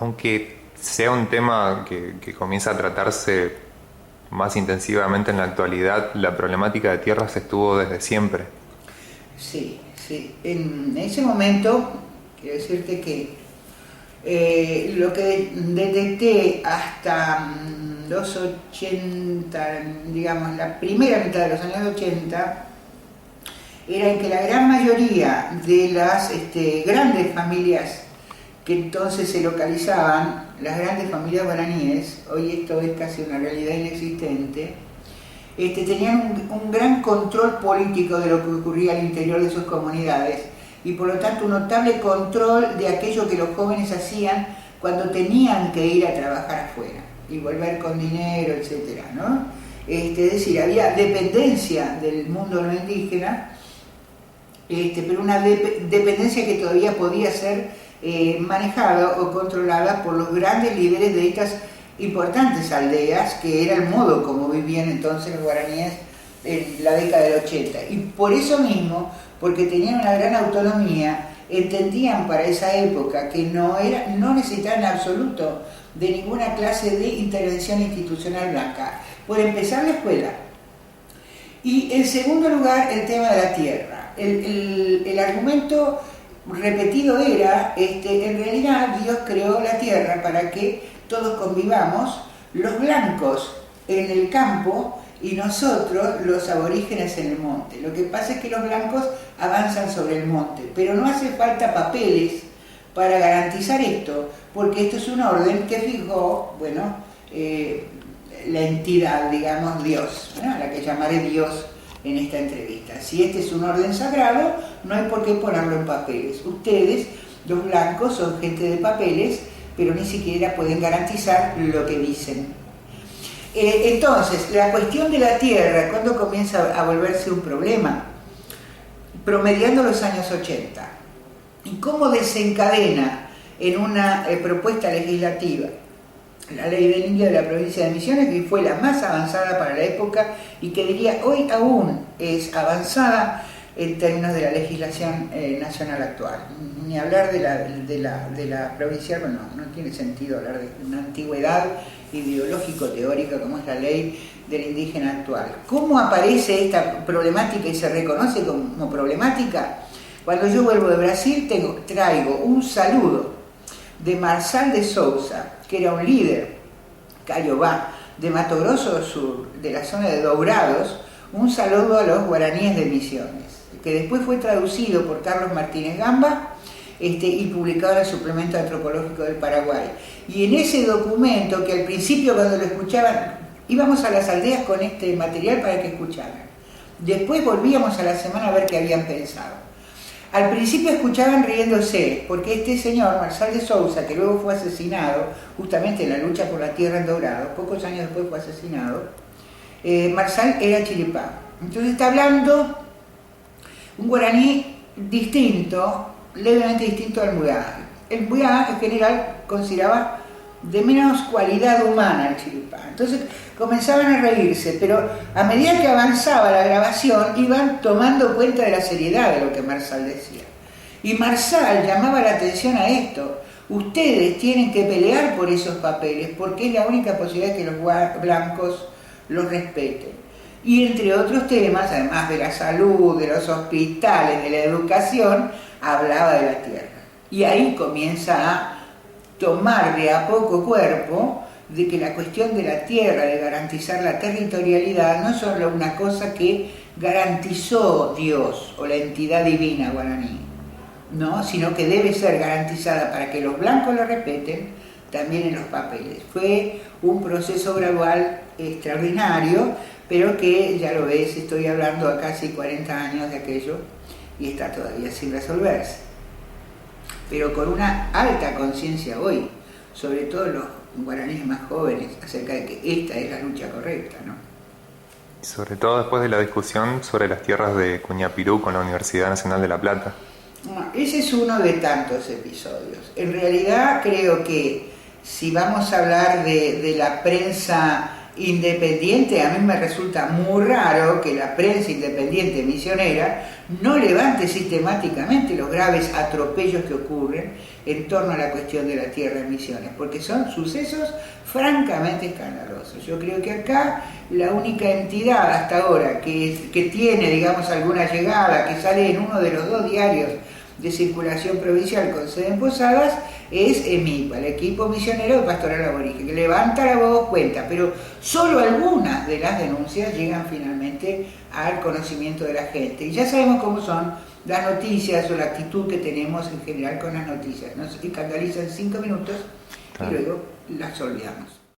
Aunque sea un tema que comienza a tratarse más intensivamente en la actualidad, la problemática de tierras estuvo desde siempre. Sí, sí. En ese momento, quiero decirte que lo que detecté hasta los 80, digamos, la primera mitad de los años 80, era que la gran mayoría de las grandes familias que entonces se localizaban, las grandes familias guaraníes, hoy esto es casi una realidad inexistente, tenían un gran control político de lo que ocurría al interior de sus comunidades y por lo tanto un notable control de aquello que los jóvenes hacían cuando tenían que ir a trabajar afuera y volver con dinero, etcétera, ¿no? Es decir, había dependencia del mundo no indígena, pero una dependencia que todavía podía ser manejada o controlada por los grandes líderes de estas importantes aldeas, que era el modo como vivían entonces los guaraníes en la década del 80. Y por eso mismo, porque tenían una gran autonomía, entendían para esa época que no necesitaban en absoluto de ninguna clase de intervención institucional blanca. Por empezar, la escuela. Y en segundo lugar, el tema de la tierra. El argumento repetido era, en realidad Dios creó la tierra para que todos convivamos, los blancos en el campo y nosotros los aborígenes en el monte. Lo que pasa es que los blancos avanzan sobre el monte, pero no hace falta papeles para garantizar esto, porque esto es un orden que fijó, bueno, la entidad, digamos, Dios, ¿no? A la que llamaré Dios en esta entrevista. Si este es un orden sagrado, no hay por qué ponerlo en papeles. Ustedes, los blancos, son gente de papeles, pero ni siquiera pueden garantizar lo que dicen. Entonces, la cuestión de la tierra, ¿cuándo comienza a volverse un problema? Promediando los años 80. ¿Y cómo desencadena en una propuesta legislativa la ley del indio de la provincia de Misiones, que fue la más avanzada para la época y que diría hoy aún es avanzada en términos de la legislación nacional actual? Ni hablar de la provincial, bueno, no tiene sentido hablar de una antigüedad ideológico-teórica como es la ley del indígena actual. ¿Cómo aparece esta problemática y se reconoce como problemática? Cuando yo vuelvo de Brasil traigo un saludo de Marçal de Souza, que era un líder cayobá de Mato Grosso do Sur, de la zona de Dourados, un saludo a los guaraníes de Misiones, que después fue traducido por Carlos Martínez Gamba y publicado en el Suplemento Antropológico del Paraguay. Y en ese documento, que al principio cuando lo escuchaban, íbamos a las aldeas con este material para que escucharan. Después volvíamos a la semana a ver qué habían pensado. Al principio escuchaban riéndose, porque este señor, Marçal de Souza, que luego fue asesinado, justamente en la lucha por la tierra en Dourados, pocos años después fue asesinado, Marçal era chiripá. Entonces está hablando un guaraní distinto, levemente distinto al mbuyá. El mbuyá en general consideraba de menos cualidad humana el chiripá. Entonces comenzaban a reírse, pero a medida que avanzaba la grabación iban tomando cuenta de la seriedad de lo que Marçal decía. Y Marçal llamaba la atención a esto: ustedes tienen que pelear por esos papeles porque es la única posibilidad de que los blancos los respeten. Y entre otros temas, además de la salud, de los hospitales, de la educación, hablaba de la tierra. Y ahí comienza a tomar de a poco cuerpo de que la cuestión de la tierra, de garantizar la territorialidad, no es solo una cosa que garantizó Dios o la entidad divina guaraní, ¿no? Sino que debe ser garantizada para que los blancos lo respeten también en los papeles. Fue un proceso gradual extraordinario, pero que, ya lo ves, estoy hablando a casi 40 años de aquello y está todavía sin resolverse. Pero con una alta conciencia hoy, sobre todo los guaraníes más jóvenes, acerca de que esta es la lucha correcta, ¿no? Y sobre todo después de la discusión sobre las tierras de Cuñapirú con la Universidad Nacional de La Plata. Ese es uno de tantos episodios. En realidad creo que si vamos a hablar de la prensa independiente, a mí me resulta muy raro que la prensa independiente misionera no levante sistemáticamente los graves atropellos que ocurren en torno a la cuestión de la tierra en Misiones, porque son sucesos francamente escandalosos. Yo creo que acá la única entidad hasta ahora que tiene, digamos, alguna llegada, que sale en uno de los 2 diarios de circulación provincial con sede en Posadas, es EMIPA, el equipo misionero de Pastoral Aborigen, que levanta la voz, cuenta, pero solo algunas de las denuncias llegan finalmente al conocimiento de la gente. Y ya sabemos cómo son las noticias o la actitud que tenemos en general con las noticias. Nos escandalizan 5 minutos y luego las olvidamos.